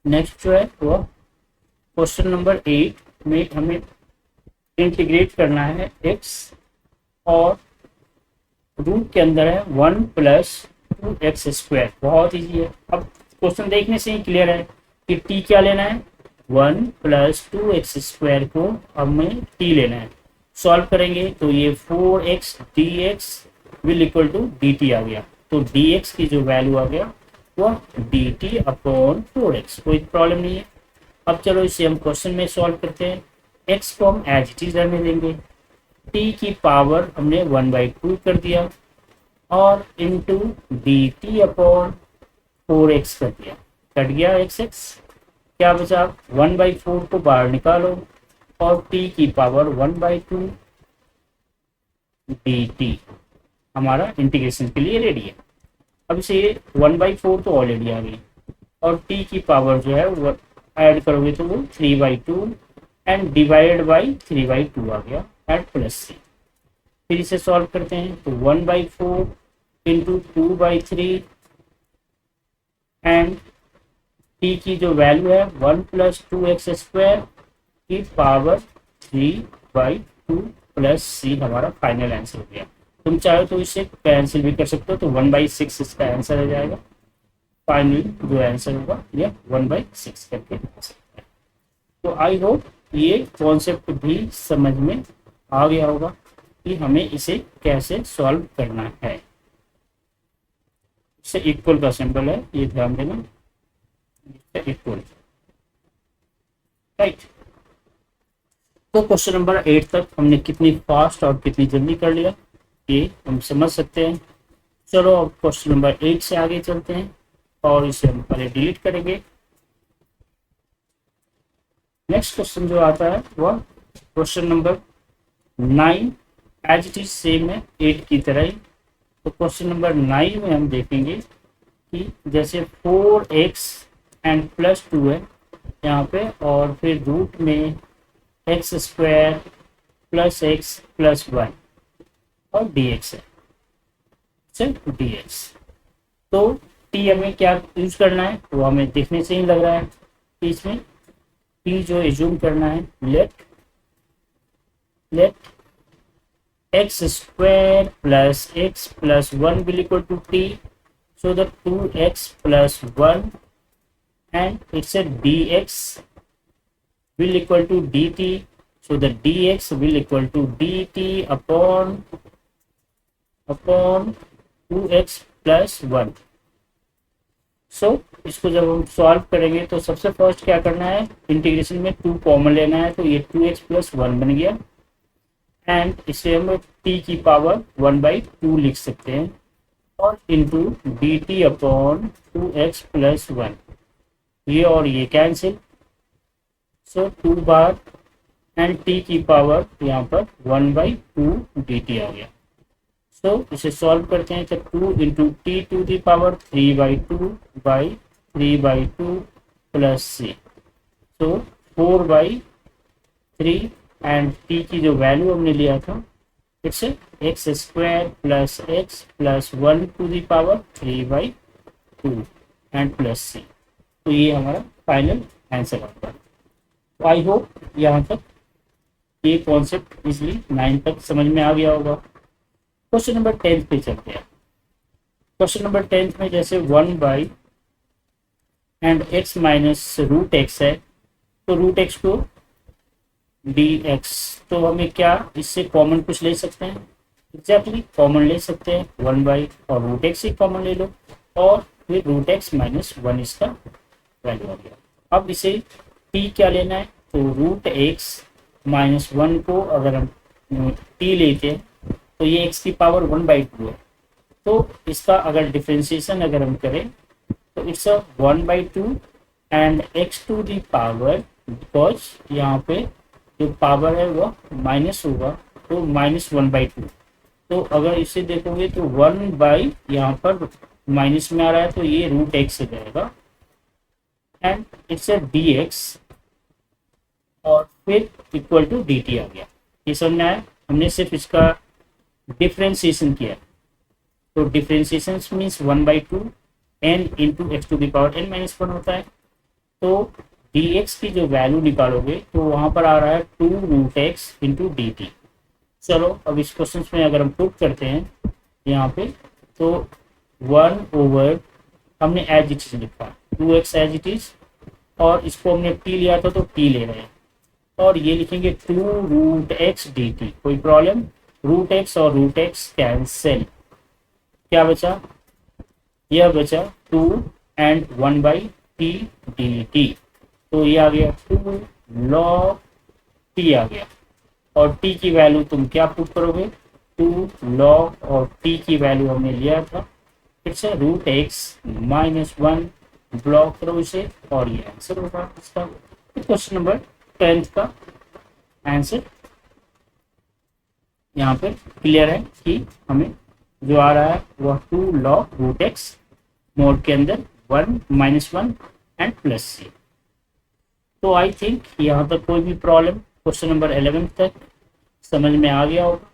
नेक्स्ट जो है वह क्वेश्चन नंबर 8 में हमें इंटीग्रेट करना है x और रूट के अंदर है 1 + 2x²। बहुत ईजी है। अब क्वेश्चन देखने से ही क्लियर है कि t क्या लेना है, 1 + 2x² को हमें t लेना है। सॉल्व करेंगे तो ये 4x dx will equal to dt आ गया, तो dx की जो वैल्यू आ गया वह dt/4x। कोई प्रॉब्लम नहीं है। अब चलो इसे हम क्वेश्चन में सॉल्व करते हैं। x को हम एज इट इज रहने देंगे, t की पावर हमने 1/2 कर दिया और इंटू dt/4x कर दिया, कट गया x, क्या बचा 1/4 को बाहर निकालो और t की पावर 1/2 dt हमारा इंटीग्रेशन के लिए रेडी है। अब इसे 1/4 तो ऑलरेडी आ गई और t की पावर जो है वो ऐड करोगे तो वो 3/2 एंड डिवाइडेड बाई 3/2 आ गया एड प्लस सी। फिर इसे सॉल्व करते हैं तो 1/4 इंटू 2/3 एंड t की जो वैल्यू है 1 + 2x² की पावर 3/2 प्लस सी हमारा फाइनल आंसर हो गया। तुम चाहो तो इसे कैंसिल भी कर सकते हो, तो 1/6 इसका आंसर हो जाएगा। फाइनली जो आंसर होगा ये 1/6 करके आंसर है। तो आई होप ये कॉन्सेप्ट भी समझ में आ गया होगा कि हमें इसे कैसे सॉल्व करना है। इससे इक्वल का सिंबल है, ये ध्यान देना, इक्वल, राइट। तो क्वेश्चन नंबर 8 तक हमने कितनी फास्ट और कितनी जल्दी कर लिया ये हम समझ सकते हैं। चलो अब क्वेश्चन नंबर 8 से आगे चलते हैं और इसे हम पहले डिलीट करेंगे। नेक्स्ट क्वेश्चन जो आता है वह question number 9, as it is same है 8 की तरह ही। तो क्वेश्चन नंबर 9 में हम देखेंगे कि जैसे 4x एंड +2 है यहाँ पे, और फिर रूट में x² + x + 1 और dx है, dx। तो t हमें क्या यूज करना है, वो हमें देखने से ही लग रहा है कि इसमें t जो एज्यूम करना है, late x² + x + 1 will equal to t, so that 2x + 1 and it's a dx will equal to dt, so the dx will equal to dt upon 2x + 1। सो इसको जब हम सॉल्व करेंगे तो सबसे फर्स्ट क्या करना है, इंटीग्रेशन में 2 कॉमन लेना है, तो ये 2x + 1 बन गया, एंड इसे हम t की पावर 1/2 लिख सकते हैं, और इंटू dt अपॉन 2x + 1, ये और ये cancel, so 2 bar and t की पावर यहाँ पर 1/2 dt आ गया। सो इसे सॉल्व करते हैं, तो 2 into T to the power 3/2 plus c, so 4/3, and t की जो वैल्यू हमने लिया था it's x² + x + 1 to the power 3/2 and plus c। तो ये हमारा फाइनल आंसर आता है। तो आई होप यहाँ तक ये कॉन्सेप्ट इजली 9 तक समझ में आ गया होगा। क्वेश्चन नंबर 10 पे चलते हैं। क्वेश्चन नंबर 10 में जैसे 1 एंड x - √x है, तो √x को dx, तो हमें क्या इससे कॉमन कुछ ले सकते हैं, एग्जैक्टली कॉमन ले सकते हैं 1 और √x ही कॉमन ले लो, और फिर √x - 1 इसका वैल्यू आ गया। अब इसे t क्या लेना है, तो √x - 1 को अगर हम t लेते हैं तो ये x की पावर 1/2 है, तो इसका अगर डिफ्रेंशिएशन अगर हम करें तो it's 1/2 and x to the power, because यहाँ पे जो पावर है वो माइनस होगा, तो -1/2। तो अगर इसे देखोगे तो 1 यहाँ पर माइनस में आ रहा है, तो ये √x से जाएगा, एंड इट्स dx, और फिर इक्वल टू dt आ गया। ये समझ में आया, हमने सिर्फ इसका डिफ्रेंशिएशन किया, तो differentiation means 1/2 n into x to the power n - 1 होता है। तो dx की जो वैल्यू निकालोगे तो वहां पर आ रहा है 2√x इंटू dt। चलो अब इस क्वेश्चन में अगर हम पुट करते हैं यहाँ पे, तो 1/, हमने एज इट इज लिखा 2x एज इट इज, और इसको हमने t लिया था तो t ले रहे हैं, और ये लिखेंगे 2√x dt। कोई प्रॉब्लम, √x और √x कैंसिल, क्या बचा, यह बचा 2 एंड 1/t dt, तो ये आ गया 2 log t आ गया, और t की वैल्यू तुम क्या पुट करोगे, 2 log, और t की वैल्यू हमने लिया था इट्स √x - 1, ब्लॉक करो इसे, और ये आंसर होगा इसका। क्वेश्चन नंबर 10 का आंसर यहाँ पे क्लियर है कि हमें जो आ रहा है वह 2 log √x मोड के अंदर 1 - 1 एंड प्लस c। तो आई थिंक यहाँ तक कोई भी प्रॉब्लम क्वेश्चन नंबर 11 तक समझ में आ गया होगा।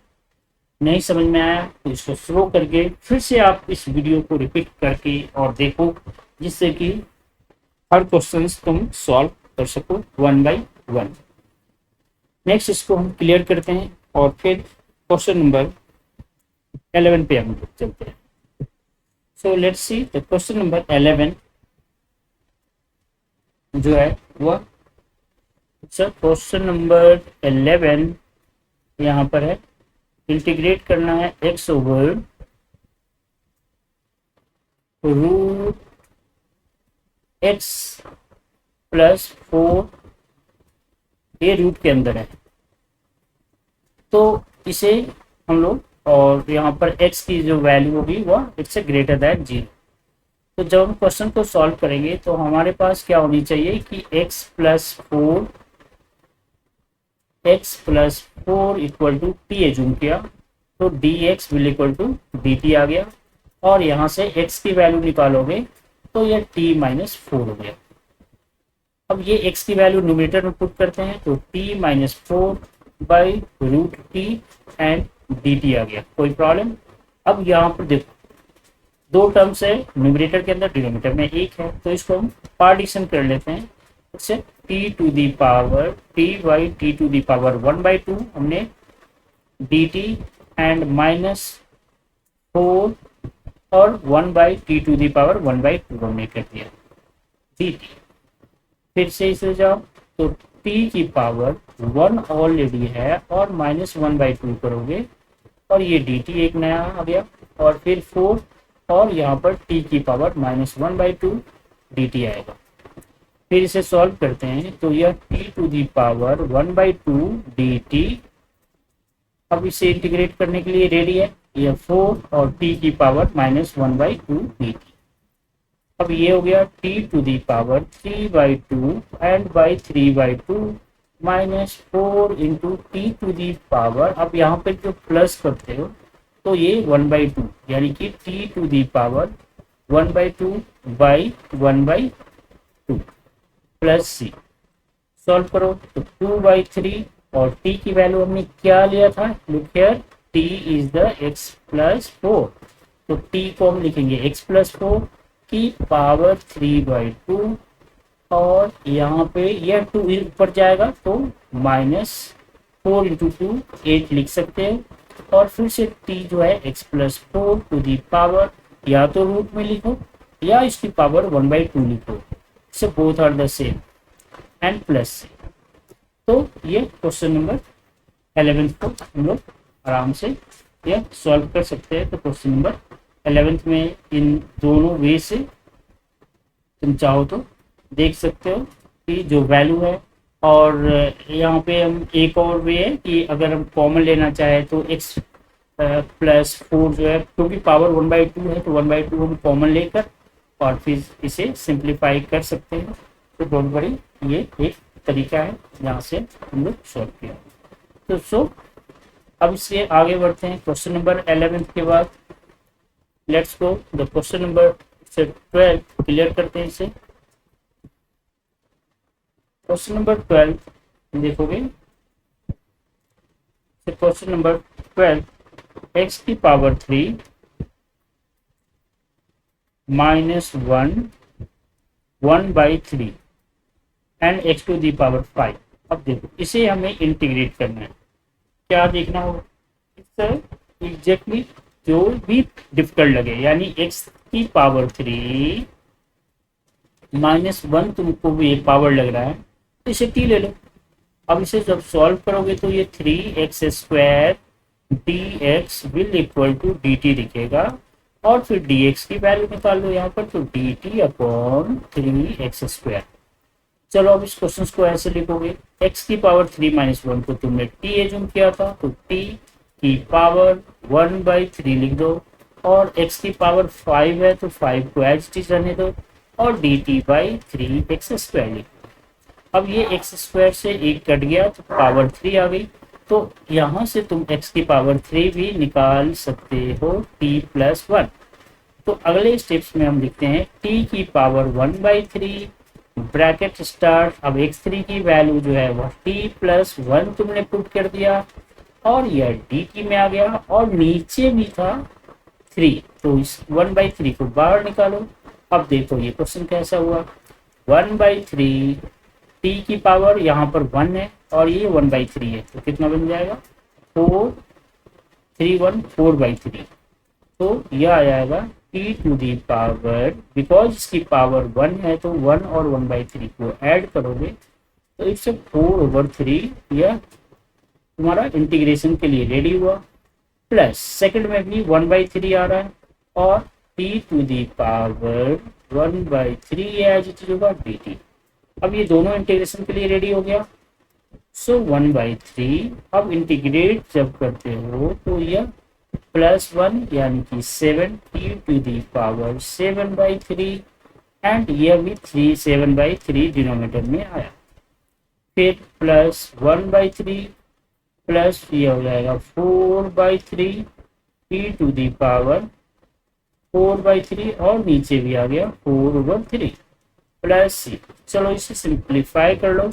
नहीं समझ में आया तो इसको स्लो करके फिर से आप इस वीडियो को रिपीट करके और देखो, जिससे कि हर क्वेश्चन तुम सॉल्व कर सको 1 बाई 1। नेक्स्ट इसको हम क्लियर करते हैं और फिर क्वेश्चन नंबर 11 पे हम चलते हैं। So let's see the question number 11 जो है वह सर क्वेश्चन नंबर 11 यहाँ पर है, इंटीग्रेट करना है x ओवर √x प्लस 4, ये रूट के अंदर है, तो इसे हम लोग, और यहाँ पर x की जो वैल्यू होगी वह इट्स ग्रेटर दैन 0। तो जब हम क्वेश्चन को सॉल्व करेंगे तो हमारे पास क्या होनी चाहिए कि x plus 4 x plus 4 equal to T assume किया तो dx will equal to dt आ गया, और यहाँ से x की वैल्यू निकालोगे तो ये t माइनस 4 हो गया। अब ये x की वैल्यू न्यूमरेटर में पुट करते हैं तो t minus 4 by root T and dt आ गया। कोई प्रॉब्लम? अब यहाँ पर देखो दो टर्म्स है न्यूमरेटर के अंदर, डिनोमिनेटर में एक है, तो इसको हम पार्टीशन कर लेते हैं। इससे t to the power t by T to the power 1/2 हमने dt एंड माइनस 4 और 1 by T to the power 1/2 हमने कर दिया dt। फिर से इसे जाओ तो t की पावर 1 ऑलरेडी है और माइनस 1/2 करोगे और ये dt एक नया आ गया, और फिर 4 और यहाँ पर t की पावर माइनस 1/2 dt आएगा। फिर इसे सॉल्व करते हैं तो यह t to the power 1/2 dt। अब इसे इंटीग्रेट करने के लिए रेडी है, यह 4 और t की पावर माइनस 1/2 dt। अब ये हो गया t to the power 3/2 and by 3/2 minus 4 into T to the power, अब यहाँ पे जो प्लस करते हो तो ये 1/2 यानी कि t to the power 1/2 by 1/2 plus C. Solve करो तो 2/3 और t की वैल्यू हमने क्या लिया था, look here t is the x plus 4, तो t को हम लिखेंगे x प्लस 4 की पावर 3/2 और यहाँ पे यह 2 ऊपर जाएगा तो माइनस 4 इंटू 2 8 लिख सकते हैं, और फिर से t जो है x plus 4 to the power या तो रूट में लिखो या इसकी पावर 1/2 लिखो, so both are the same and plus. तो ये क्वेश्चन नंबर 11 को हम लोग आराम से यह सॉल्व कर सकते हैं। तो क्वेश्चन नंबर 11 में इन दोनों वे से तुम चाहो तो देख सकते हो कि जो वैल्यू है, और यहाँ पे हम एक और वे है कि अगर हम कॉमन लेना चाहे तो x प्लस 4 जो है क्योंकि पावर 1/2 है तो 1/2 हम कॉमन लेकर और फिर इसे सिंप्लीफाई कर सकते हैं। तो डोंट वरी, ये एक तरीका है जहाँ से हम लोग सॉल्व किया। तो सो अब इससे आगे बढ़ते हैं क्वेश्चन नंबर 11 के बाद let's go the question number 12 clear करते हैं इसे। क्वेश्चन नंबर 12 देखोगे, क्वेश्चन नंबर 12 x की power 3 minus 1/3 and x to the power 5। अब देखो इसे हमें इंटीग्रेट करना है, क्या देखना होगा, इससे एग्जैक्टली जो भी डिफिकल्ट लगे, यानी x की पावर 3 माइनस 1 तुमको भी ये पावर लग रहा है तो इसे t ले लो। अब इसे जब सॉल्व करोगे तो ये 3x² dx will equal to dt दिखेगा, और फिर dx की वैल्यू निकाल लो यहाँ पर, तो dt अपॉन 3x²। चलो अब इस क्वेश्चन को ऐसे लिखोगे, x की पावर 3 माइनस 1 को तुमने t एज्यूम किया था तो t की पावर 1/3 लिख दो, और x की पावर 5 है तो 5 को एज इट इज रहने दो, और dt बाई 3x² लिख दो। अब ये x² से एक कट गया तो पावर 3 आ गई, तो यहाँ से तुम x की पावर 3 भी निकाल सकते हो t प्लस 1। तो अगले स्टेप्स में हम लिखते हैं t की पावर 1/3 ब्रैकेट स्टार्ट। अब x3 की वैल्यू जो है वह t प्लस 1 तुमने पुट कर दिया, और यह dt में आ गया, और नीचे भी था 3 तो इस 1/3 को बाहर निकालो। अब देखो ये क्वेश्चन कैसा हुआ, 1/3 t की पावर यहाँ पर 1 है और ये 1/3 है तो कितना बन जाएगा 4/3 तो यह आ जाएगा t to the power, because इसकी पावर 1 है तो 1 और 1/3 को ऐड करोगे तो इससे 4/3 यह तुम्हारा इंटीग्रेशन के लिए रेडी हुआ। प्लस सेकंड में भी 1/3 आ रहा है और t to the power 1/3 as it is होगा dt। अब ये दोनों इंटीग्रेशन के लिए रेडी हो गया। सो 1/3 अब इंटीग्रेट जब करते हो तो यह +1 यानी कि 7 t to the power 7/3 and यह भी 7/3 डिनोमिनेटर में आया। फिर प्लस 1/3 प्लस ये हो जाएगा 4/3 e टू दी पावर 4/3 और नीचे भी आ गया 4/3 प्लस सी। चलो इसे सिंप्लीफाई कर लो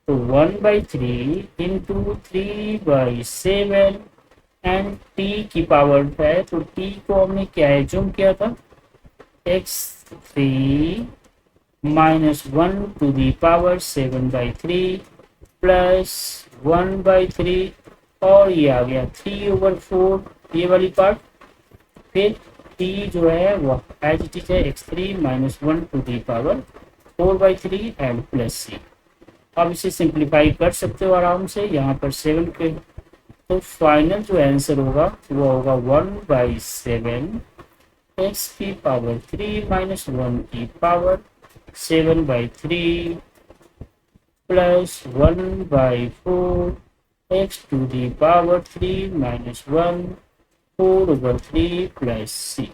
तो 1/3 इंटू 3/7 एंड टी की पावर है तो टी को हमने क्या एज्यूम किया था x3 minus 1 to the power 7/3 plus 1/3 और ये आ गया 3/4 ये वाली पार्ट। फिर t जो है वो एज इट इज है x3 minus 1 to the power 4/3 and plus C. अब इसे सिंप्लीफाई कर सकते हो आराम से, यहाँ पर 7 के तो फाइनल जो आंसर होगा वो होगा 1/7 x की पावर 3 माइनस 1 की power 7/3 plus 1/4 x to the power 3 minus 1 4/3 plus C.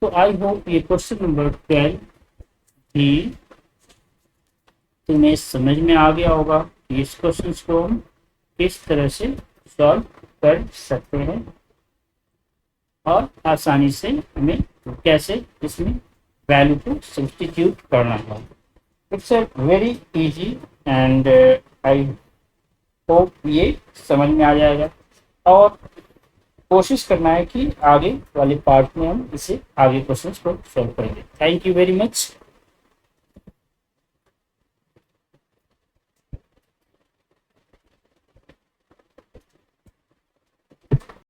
तो आई होप ये क्वेश्चन नंबर 12 भी तुम्हें समझ में आ गया होगा कि इस क्वेश्चन को हम किस तरह से सॉल्व कर सकते हैं और आसानी से हमें कैसे इसमें वैल्यू को सब्स्टिट्यूट करना है। It's a very easy and I hope ये समझ में आ जाएगा और कोशिश करना है कि आगे वाले पार्ट में हम इसे आगे क्वेश्चंस को सॉल्व करेंगे। Thank you very much.